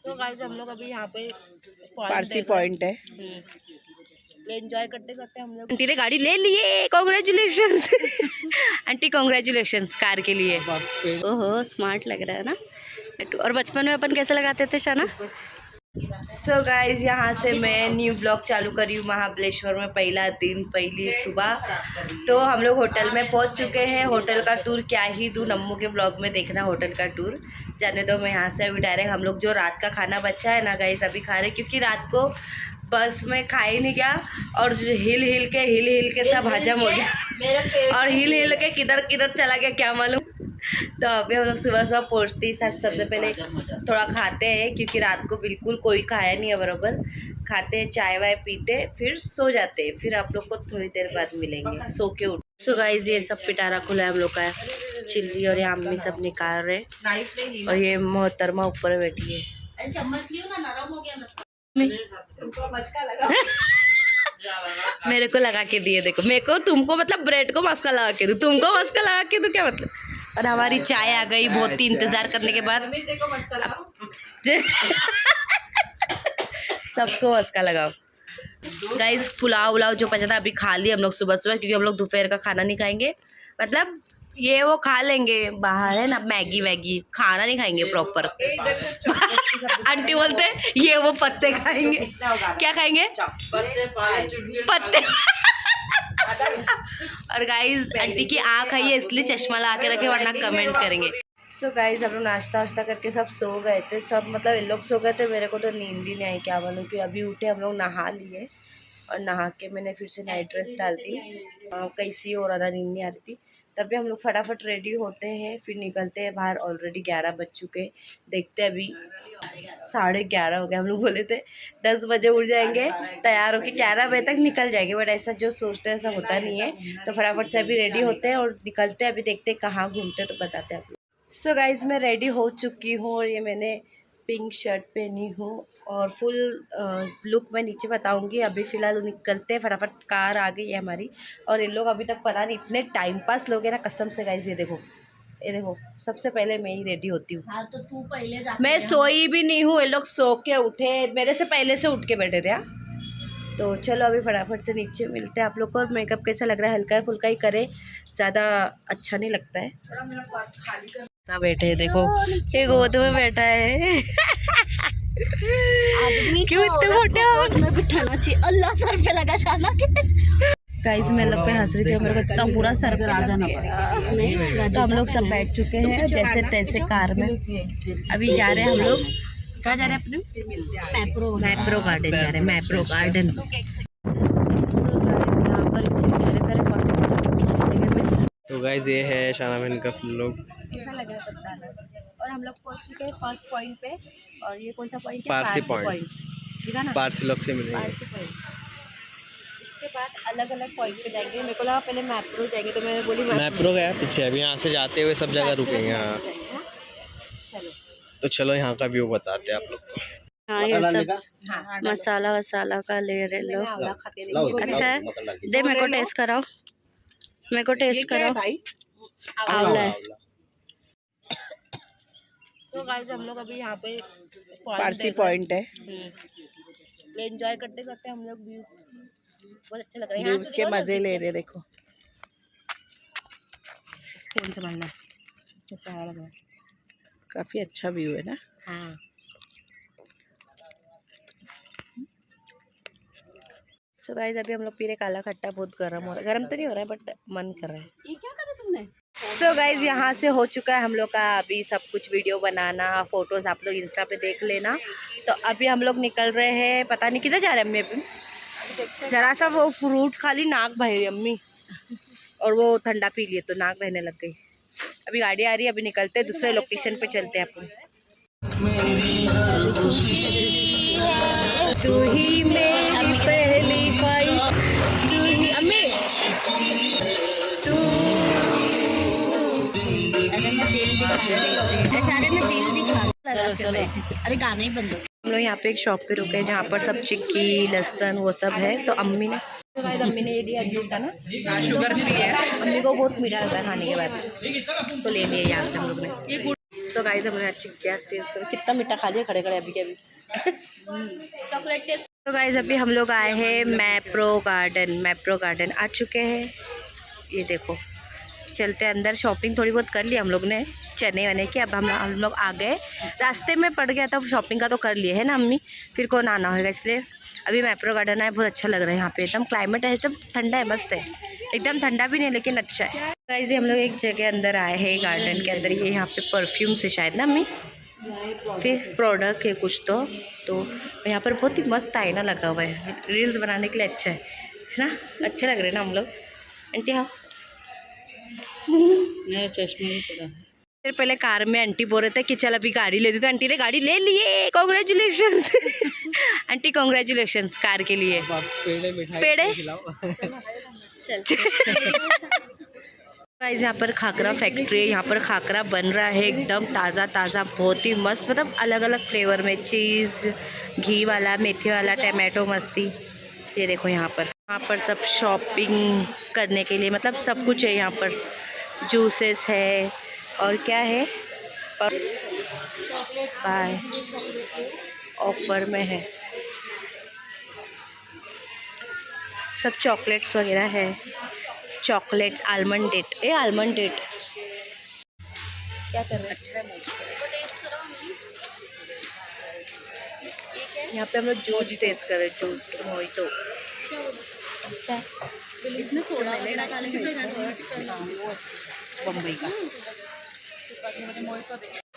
तो गाइस हम लोग अभी यहाँ पे पारसी पॉइंट है, एंजॉय करते करते हम लोग। आंटी ने गाड़ी ले लिए, कांग्रेचुलेशन आंटी, कांग्रेचुलेशन कार के लिए। ओहो स्मार्ट लग रहा है ना। और बचपन में अपन कैसे लगाते थे शाना। सो गाइज यहाँ से मैं न्यू ब्लॉग चालू करी हूँ महाबलेश्वर में, पहला दिन पहली सुबह। तो हम लोग होटल में पहुँच चुके हैं। होटल का टूर क्या ही दूँ, नम्मू के ब्लॉग में देखना होटल का टूर। जाने दो, मैं यहाँ से अभी डायरेक्ट हम लोग जो रात का खाना बचा है ना गाइज अभी खा रहे, क्योंकि रात को बस में खा ही नहीं गया और हिल हिल के सब हजम हो गया और हिल के किधर किधर चला गया क्या मालूम। तो अभी हम लोग सुबह सुबह पहुँचते ही सबसे पहले थोड़ा खाते हैं, क्योंकि रात को बिल्कुल कोई खाया नहीं है बराबर। खाते हैं, चाय वाय पीते, फिर सो जाते हैं। फिर आप लोग को थोड़ी देर बाद मिलेंगे, सो के उठ। सो गाइस ये सब पिटारा खुला है हम लोग का, चिल्ली और ये अम्मी सब निकाल रहे और ये मोहतरमा ऊपर बैठी है। चम्मच लियो ना, नरम हो गया तुमको मस्का लगा मेरे को लगा के दिए, देखो मेरे को, तुमको मतलब ब्रेड को मस्का लगा के दूं, तुमको मस्का लगा के दूं, क्या मतलब। और हमारी चाय आ गई बहुत ही इंतजार करने के बाद। सबको मस्का लगाओ गाइस। पुलाव उलाव जो बचा था अभी खा लिया हम लोग सुबह सुबह, क्योंकि हम लोग दोपहर का खाना नहीं खाएंगे। मतलब ये वो खा लेंगे बाहर है ना, मैगी वैगी, खाना नहीं खाएंगे प्रॉपर। आंटी बोलते हैं ये वो पत्ते खाएंगे। क्या खाएंगे? पत्ते। और गाइस आंटी की आँख आई है इसलिए चश्मा लगा के रखे, वरना कमेंट करेंगे। सो गाइस हम लोग नाश्ता वाश्ता करके सब सो गए थे, सब मतलब इन लोग सो गए थे, मेरे को तो नींद ही नहीं आई क्या मालूम। कि अभी उठे हम लोग, नहा लिए और नहा के मैंने फिर से नाइट ड्रेस डाल दी। कैसी हो रहा था, नींद नहीं आ रही थी। तभी हम लोग फटाफट रेडी होते हैं, फिर निकलते हैं बाहर। ऑलरेडी 11 बज चुके, देखते हैं अभी 11:30 हो गए। हम लोग बोले थे 10 बजे उठ जाएंगे, तैयार होके 11 बजे तक निकल जाएंगे, बट ऐसा जो सोचते हैं ऐसा होता नहीं है। तो फटाफट से अभी रेडी होते हैं और निकलते हैं। अभी देखते हैं कहाँ घूमते हैं, तो बताते हैं आप लोग। सो गाइज मैं रेडी हो चुकी हूँ और ये मैंने पिंक शर्ट पहनी हूँ और फुल लुक मैं नीचे बताऊंगी। अभी फ़िलहाल निकलते हैं, फटाफट कार आ गई है हमारी। और इन लोग अभी तक पता नहीं इतने टाइम पास लोग हैं ना, कसम से गाइज। ये देखो सबसे पहले मैं ही रेडी होती हूँ। हाँ तो तू पहले जा। मैं सोई भी नहीं हूँ, ये लोग सो के उठे, मेरे से पहले से उठ के बैठे थे। तो चलो अभी फटाफट से नीचे मिलते हैं आप लोग को। और मेकअप कैसा लग रहा है, हल्का फुल्का ही करे, ज़्यादा अच्छा नहीं लगता है। बैठे देखो, ये गोद में बैठा है। क्यों इतने मोटे हो? बिठाना चाहिए, अल्लाह सर पे लगा जाना। गाइस मैं लोग पे हंस रही थी, मेरे को इतना पूरा सर पे आ जाना। तो हम लोग सब बैठ चुके हैं जैसे तैसे कार में। अभी जा रहे हैं हम लोग, कहाँ जा रहे हैं अपने? मैप्रो गार्डन जा रहे हैं, मैप्रो गार्डन। तो गाइस ये है शाना बहन का लोग। कैसा लगा बताना। और हम लोग पहुंच चुके हैं फर्स्ट पॉइंट पे। और ये कौन सा पॉइंट है? पारसी पॉइंट। ठीक है ना, पारसी लोग से मिलेंगे। पारसी पॉइंट। इसके बाद अलग अलग पॉइंट पे जाएंगे। मेरे को लगा पहले मैप्रो जाएंगे, तो मैं बोली मैप्रो गया पीछे, अभी यहाँ से जाते हुए सब जगह रुकेंगे। हाँ तो चलो यहाँ का व्यू बताते हैं आप लोग को। हाँ ये सब मसाला वसाला का ले रहे लोग। अच्छा है, दे मेरे को टेस्ट कराओ, मेरे को टेस्ट कराओ। आंवला है। तो गाइस हम लोग अभी यहाँ पे पारसी पॉइंट है, एंजॉय करते करते हम लोग व्यू बहुत अच्छा लग रहा है। उसके मजे ले रहे, देखो फोन संभालना, काफी अच्छा व्यू है ना। हाँ सो गाइस अभी हम लोग पी रहे काला खट्टा। बहुत गर्म हो रहा है, गर्म तो नहीं हो रहा है बट मन कर रहा है। ये क्या करा तुमने? सो गाइस यहाँ से हो चुका है हम लोग का अभी सब कुछ, वीडियो बनाना, फोटोज आप लोग इंस्टा पे देख लेना। तो अभी हम लोग निकल रहे हैं, पता नहीं किधर जा रहे हैं अम्मी। अभी जरा सा वो फ्रूट खाली नाक बह रही अम्मी, और वो ठंडा पी लिए तो नाक बहने लग गई। अभी गाड़ी आ रही है, अभी निकलते हैं, दूसरे लोकेशन पे चलते हैं अपन। तू ही मेरी पहली ख्वाहिश, तू ही अम्मी, तू। अरे गाना ही बंद। हम लोग यहाँ पे एक शॉप पे रुके हैं जहाँ पर सब चिक्की लहसुन वो सब है। तो अम्मी ने ये दिया था ना, शुगर फ्री है। अम्मी को बहुत मीठा लगता है खाने के बाद, तो ले लिया यहाँ से हम लोग ने। तो गाइस हमने अच्छी क्या टेस्ट करो, कितना मीठा खा लिया खड़े खड़े अभी के अभी। Chocolate taste. तो गाइस अभी हम लोग आए हैं मैप्रो गार्डन आ चुके हैं। ये देखो, चलते अंदर, शॉपिंग थोड़ी बहुत कर ली हम लोग ने चने वने की। अब हम लोग आ गए, रास्ते में पड़ गया था शॉपिंग का तो कर लिए है ना अम्मी, फिर कौन आना होगा, इसलिए अभी मैप्रो गार्डन आए। बहुत अच्छा लग रहा है यहाँ पे, एकदम क्लाइमेट है एकदम ठंडा है, मस्त है, एकदम ठंडा भी नहीं लेकिन अच्छा है। गाइस हम लोग एक जगह अंदर आए हैं गार्डन के अंदर, ये यहाँ पे परफ्यूम से शायद ना अम्मी, फिर प्रोडक्ट है कुछ तो यहाँ पर बहुत ही मस्त आईना लगा हुआ है, रील्स बनाने के लिए अच्छा है ना, अच्छे लग रहे हैं ना हम लोग। आंटी हाँ, मेरा चश्मा भी पड़ा। फिर पहले कार में आंटी बोल रहे थे कि चल अभी गाड़ी ले दी, तो आंटी ने गाड़ी ले लिए, कॉन्ग्रेचुलेशन आंटी कॉन्ग्रेचुलेशन कार के लिए। पेड़े चल गाइस यहाँ पर खाकरा फैक्ट्री है, यहाँ पर खाकरा बन रहा है एकदम ताज़ा ताज़ा, बहुत ही मस्त, मतलब अलग अलग फ्लेवर में, चीज़, घी वाला, मेथी वाला, टमाटो मस्ती। ये देखो यहाँ पर सब शॉपिंग करने के लिए, मतलब सब कुछ है यहाँ पर, जूसेस है और क्या है, और बाय ऑफर में है, सब चॉकलेट्स वगैरह है, चॉकलेट्स, आलमंड डेट क्या कर रहे हैं, अच्छा है। यहाँ पे हम लोग जूस टेस्ट कर रहे हैं, जूस मोहितो अच्छा है। इसमें सोडा वगैरह डालेंगे बम्बई का।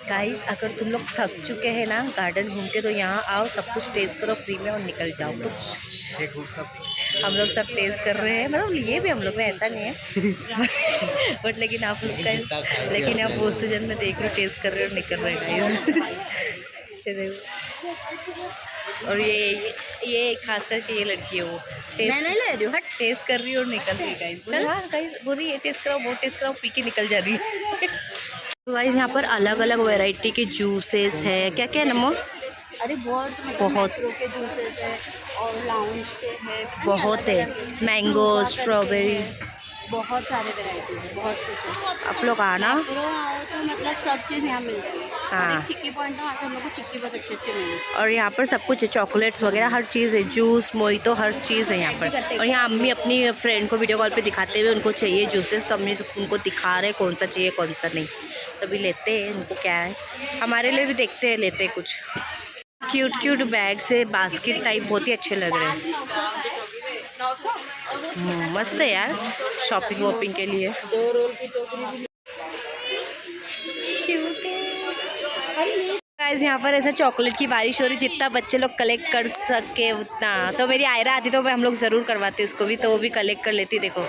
गाइस अगर तुम लोग थक चुके हैं ना गार्डन घूम के, तो यहाँ आओ, सब कुछ टेस्ट करो फ्री में और निकल जाओ। कुछ हम लोग सब टेस्ट कर रहे हैं, मतलब ये भी हम लोग ने, ऐसा नहीं है बट लेकिन आप लोग का, लेकिन आप वो सीजन में देख रहे हो, टेस्ट कर रहे हो और निकल रहे हैं ये देखो। और ये खास करके ये लड़की है, वो मैं नहीं ले रही हूँ, टेस्ट कर रही है और निकल रही है गाइस। हाँ गाइस बोल रही है टेस्ट कराओ, वो टेस्ट कराओ, पी के निकल जा रही है तो गाइस यहाँ पर अलग अलग वैरायटी के जूसेस है, क्या क्या है नमो, अरे बहुत, मतलब बहुत। मैप्रो के जूसेस है और लाउंज के है, बहुत है, मैंगो, स्ट्रॉबेरी, बहुत सारे वेराइटीज है, बहुत कुछ है। आप लोग आना। मैप्रो आओ तो मतलब सब चीज़ यहाँ मिल जाएगी। हाँ। और एक चिक्की पॉइंट है, वहाँ से हम लोग को चिक्की बहुत अच्छे मिली। और यहाँ पर सब कुछ है, चॉकलेट्स वगैरह हर चीज़ है, जूस मोहितो हर चीज़ है यहाँ पर। और यहाँ अम्मी अपनी फ्रेंड को वीडियो कॉल पे दिखाते हुए, उनको चाहिए जूसेस, तो अम्मी उनको दिखा रहे कौन सा चाहिए कौन सा नहीं, तो अभी लेते हैं उनको क्या है, हमारे लिए भी देखते हैं, लेते हैं कुछ। क्यूट बैग से बास्केट टाइप बहुत ही अच्छे लग रहे हैं, मस्त है यार शॉपिंग वॉपिंग के लिए। गाइस यहाँ पर ऐसा चॉकलेट की बारिश हो रही, जितना बच्चे लोग कलेक्ट कर सके उतना। तो मेरी आयरा आती तो हम लोग ज़रूर करवाते उसको भी, तो वो भी कलेक्ट कर लेती। देखो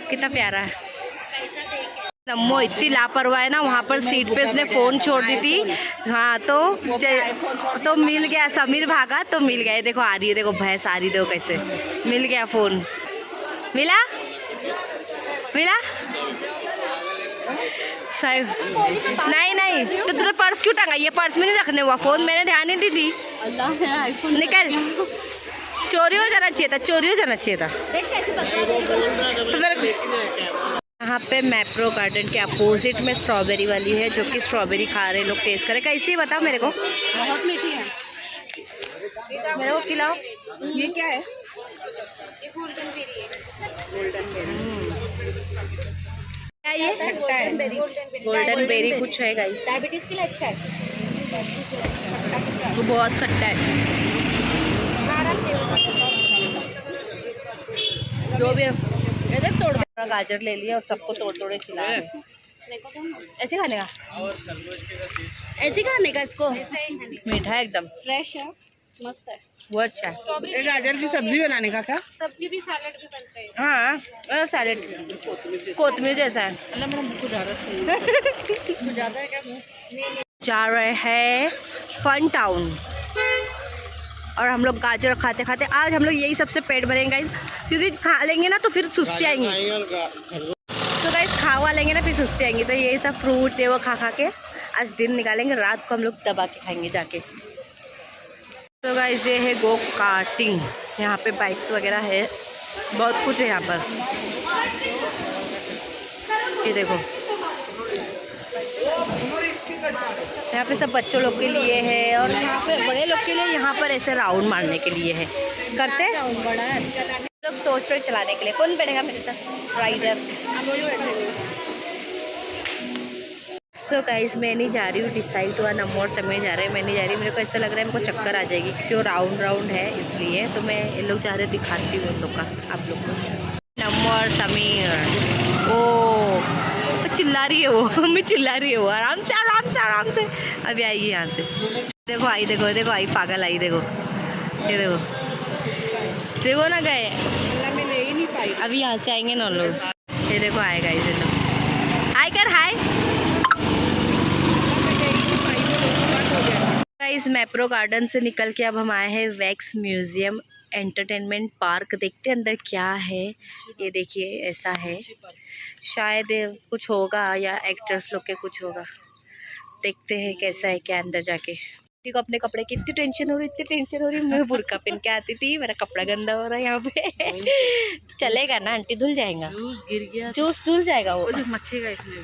कितना प्यारा है। नम्मो इतनी लापरवाह है ना, वहाँ पर सीट पे उसने फ़ोन छोड़ दी थी। हाँ तो मिल गया, समीर भागा तो मिल गया। देखो आ रही है, देखो भैंस आ रही, देखो कैसे मिल गया फ़ोन, मिला सही। नहीं तो तेरा पर्स क्यों टंगा, ये पर्स में नहीं रखने हुआ फ़ोन, मैंने ध्यान नहीं दी थी। अल्लाह मेरा आईफोन निकल, चोरी हो जाना चाहिए था। देख कैसे पता। यहाँ पे मैप्रो गार्डन के अपोजिट में स्ट्रॉबेरी वाली है, जो कि स्ट्रॉबेरी खा रहे लोग, टेस्ट करें कैसी है बताओ मेरे को। बहुत मीठी है, मेरे को खिलाओ। ये क्या है? गोल्डन बेरी है। क्या ये गोल्डन बेरी कुछ है गाइस, डायबिटीज के लिए अच्छा है, वो बहुत खट्टा है। जो भी इधर तोड़ गाजर ले लिया और सबको तोड़ खिला रहे। ऐसे खाने का, ऐसे खाने का, इसको मीठा है एकदम, फ्रेश है, मस्त है। वो अच्छा है। ये गाजर की सब्जी बनाने का क्या? सब्जी भी, सैलेड भी बनते हैं। हाँ सैलेड कोतमीर जैसा है। अल्लाह मेरा मुझको ज़्यादा है क्या? जा रहे हैं फन टाउन, और हम लोग गाजर खाते खाते आज हम लोग यही सबसे पेट भरेंगे गाइस, क्योंकि खा लेंगे ना तो फिर सुस्ती आएंगी। तो गाइस खावा लेंगे ना फिर सुस्ती आएंगी, तो यही सब फ्रूट्स ये वो खा के आज दिन निकालेंगे, रात को हम लोग दबा के खाएंगे जाके। तो गाइस ये है गो कार्टिंग, यहाँ पे बाइक्स वगैरह है, बहुत कुछ है यहाँ पर। ये देखो यहाँ पे सब बच्चों लोग के लिए है और यहाँ पे बड़े लोग के लिए यहाँ पर ऐसे राउंड मारने के लिए है। करते हैं बड़ा है लोग सोच रहे चलाने के लिए। कौन बैठेगा मेरे साथ? राइडर। सो गाइस मैं नहीं जा रही हूँ, डिसाइड हुआ नमो और समय जा रहे हैं। मैं नहीं जा रही, मेरे को ऐसा लग रहा है मेरे को चक्कर आ जाएगी क्योंकि वो राउंड राउंड है इसलिए। तो मैं ये लोग जा रहे दिखाती हूँ उन लोग का आप लोग को। नमो और समीर, ओ चिल्ला रही है वो मम्मी चिल्ला रही है वो। आराम से आराम से आराम से अभी आएगी यहाँ से। देखो आई, देखो देखो आई, पागल आई, देखो ये देखो देखो ना गए मैं ले ही नहीं पाई। अभी यहाँ से आएंगे ना लोग। ये देखो आएगा इसे लोग। हाय कर हाय। इस मैप्रो गार्डन से निकल के अब हम आए हैं वैक्स म्यूजियम एंटरटेनमेंट पार्क। देखते हैं अंदर क्या है। ये देखिए ऐसा है, शायद कुछ होगा या एक्टर्स लोग के कुछ होगा। देखते हैं कैसा है क्या अंदर जाके। ठीक है, अपने कपड़े की इतनी टेंशन हो रही, इतनी टेंशन हो रही। मैं बुर्का पहन के आती थी, मेरा कपड़ा गंदा हो रहा है यहाँ पे चलेगा ना आंटी? धुल जाएगा, जूस गिर गया, जूस धुल जाएगा वो। मच्छी इसमें।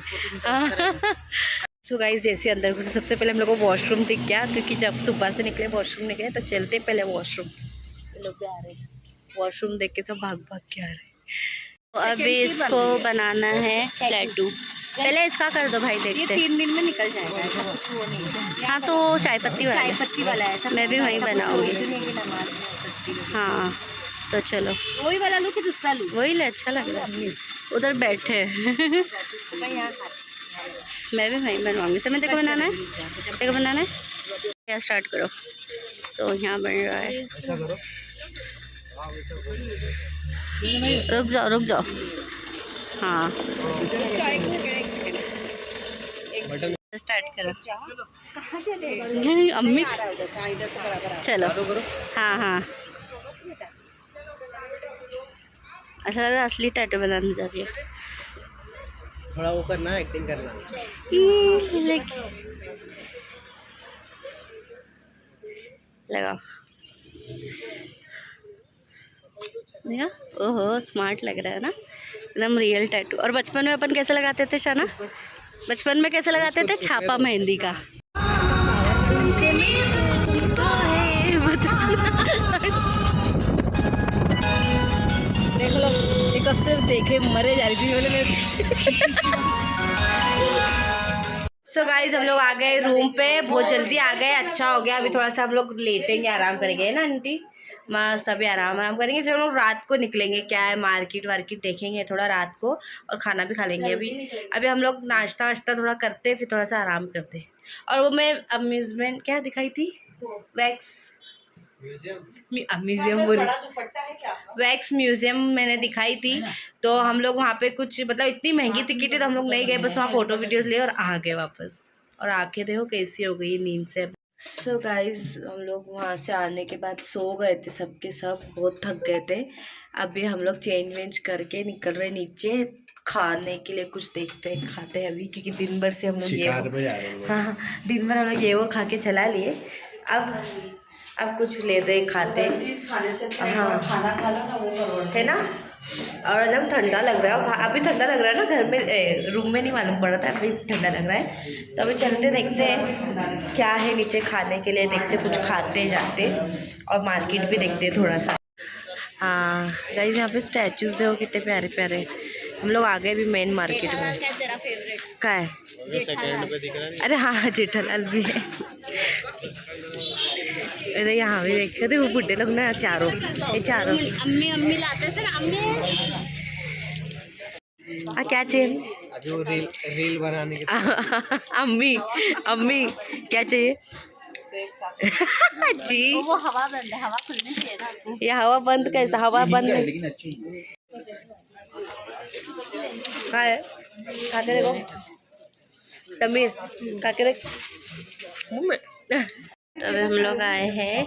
सो गाइस जैसे अंदर घुसे सबसे पहले हम लोग को वॉशरूम दिख गया क्योंकि जब सुबह से निकले वॉशरूम निकले तो चलते पहले वॉशरूम। लोग भी आ रहे हैं, वॉशरूम देख के सब भाग भाग के आ रहे हैं। तो अभी इसको बनाना है लड्डू। पहले इसका कर दो भाई, देखते हैं। 3 दिन में निकल जाएगा, ऐसा कुछ वो नहीं है। हाँ तो चाय पत्ती वाला चाय पत्ती वाला है, ऐसा मैं भी वहीं बनाऊंगी। बनाऊंगी। हाँ तो चलो वही वाला लूँ कि दूसरा लूँ? वही ले, अच्छा लग रहा है। उधर बैठे मैं भी वहीं बनवाऊंगी। समय देखो बनाना है, देखो बनाना है क्या, स्टार्ट करो। तो यहाँ बन रहा है, रुक जाओ रुक जाओ। हाँ स्टार्ट करो। अम्मी चलो। हाँ हाँ ऐसा लग रहा है असली टैटू बनाने जा रही है। थोड़ा वो करना, एक्टिंग करना। लगाओ। देखा, ओहो स्मार्ट लग रहा है ना, एकदम रियल टैटू। और बचपन में अपन कैसे लगाते थे शाना? बचपन में कैसे लगाते थे? छापा मेहंदी का। देख लो एक हफ्ते देखे मरे जा रही थी बोले। सो गाइस हम लोग आ गए रूम पे, बहुत जल्दी आ गए, अच्छा हो गया। अभी थोड़ा सा हम लोग लेटेंगे, आराम करेंगे ना आंटी? मस्त अभी आराम करेंगे, फिर हम लोग रात को निकलेंगे। क्या है मार्केट वार्केट देखेंगे थोड़ा रात को और खाना भी खा लेंगे। अभी हम लोग नाश्ता वाश्ता थोड़ा करते, फिर थोड़ा सा आराम करते। और वो मैं अम्यूज़मेंट क्या दिखाई थी, वैक्स म्यूजियम बोली, वैक्स म्यूजियम मैंने दिखाई थी। तो हम लोग वहाँ पे कुछ मतलब इतनी महंगी टिकट है तो हम लोग नहीं गए, बस वहाँ फ़ोटो वीडियोज़ लिए और आ गए वापस। और आंखें देखो कैसी हो गई नींद से। सो गाइस हम लोग वहाँ से आने के बाद सो गए थे सबके सब, बहुत थक गए थे। अभी हम लोग चेंज वेंज करके निकल रहे नीचे, खाने के लिए कुछ देखते हैं, खाते हैं अभी, क्योंकि दिन भर से हम लोग ये हाँ दिन भर हम लोग ये वो खा के चला लिए। अब कुछ लेते खाते। हाँ खाना खा लो ना, वो है ना। और एकदम ठंडा लग रहा है, अभी ठंडा लग रहा है ना, घर में रूम में नहीं मालूम पड़ा था, अभी ठंडा लग रहा है। तो अभी चलते देखते हैं क्या है नीचे खाने के लिए, देखते कुछ खाते जाते और मार्केट भी देखते थोड़ा सा। हाँ गाइस यहाँ पे स्टैचूज़ देखो कितने प्यारे प्यारे। हम लोग आ गए अभी मेन मार्केट में। क्या तेरा फेवरेट? क्या है? सेकंड पे दिख रहा है। अरे हाँ जेठालाल भी है। अरे यहाँ भी देखे थे वो बुढ़े लोग ना, चारों ये चारों। अम्मी लाते थे ना, अम्मी क्या चाहिए? अभी वो रील बनाने के अम्मी क्या चाहिए? जी वो हवा बंद है, हवा खुलनी चाहिए ना। ये हवा बंद कैसा? हवा बंद है लेकिन अच्छी है। खा के देखो तमीर, खा के देख। तो अभी हम लोग आए हैं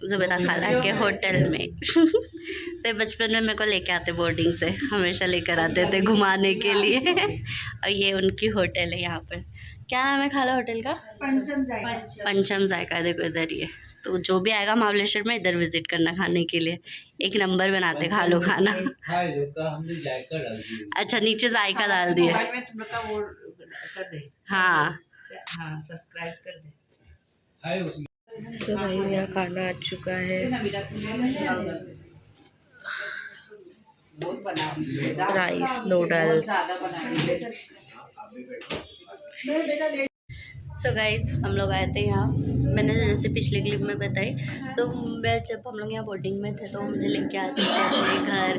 जुबैदा खाला के होटल में। तो बचपन में मेरे को लेके आते बोर्डिंग से, हमेशा लेकर आते थे घुमाने के लिए। और ये उनकी होटल है यहाँ पर। क्या नाम है खाला होटल का? पंचम जायका। देखो इधर ही है। तो जो भी आएगा महाबलेश्वर में इधर विजिट करना खाने के लिए, एक नंबर बनाते खा लो खाना। अच्छा नीचे जायका डाल दिया। हाँ हाँ सब्सक्राइब कर दे। सो गाइस यहाँ खाना आ चुका है, राइस नूडल्स। सो गाइस हम लोग आए थे यहाँ, मैंने जैसे पिछले क्लिप में बताई, तो मैं जब हम लोग यहाँ बोर्डिंग में थे तो मुझे लेके आते थे अपने घर,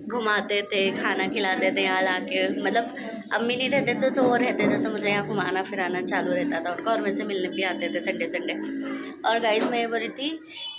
घुमाते थे, खाना खिलाते थे यहाँ लाके। मतलब अम्मी नहीं रहते थे तो वो रहते थे तो मुझे यहाँ घुमाना फिराना चालू रहता था उनका, और मेरे से मिलने भी आते थे संडे संडे। और गाइस मैं ये बोल रही थी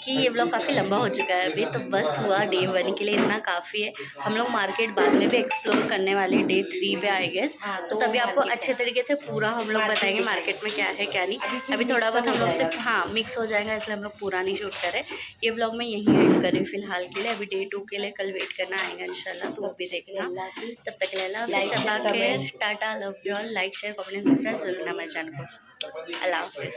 कि ये व्लॉग काफ़ी लंबा हो चुका है अभी, तो बस हुआ डे 1 के लिए इतना काफ़ी है। हम लोग मार्केट बाद में भी एक्सप्लोर करने वाले डे 3 पे आई गेस, तो तभी आपको अच्छे तरीके से पूरा हम लोग बताएंगे मार्केट में क्या है क्या नहीं। अभी थोड़ा बहुत हम लोग सिर्फ हाँ मिक्स हो जाएगा, इसलिए हम लोग पूरा नहीं शूट करें। ये व्लॉग मैं यहीं एंड करी फिलहाल के लिए। अभी डे 2 के लिए कल वेट करना आएगा इंशाल्लाह, तो वो भी देखना। तब तक के लिए Tata, love you all, like share comment subscribe जरूर करना मेरे चैनल को। अल्लाह हाफिज़।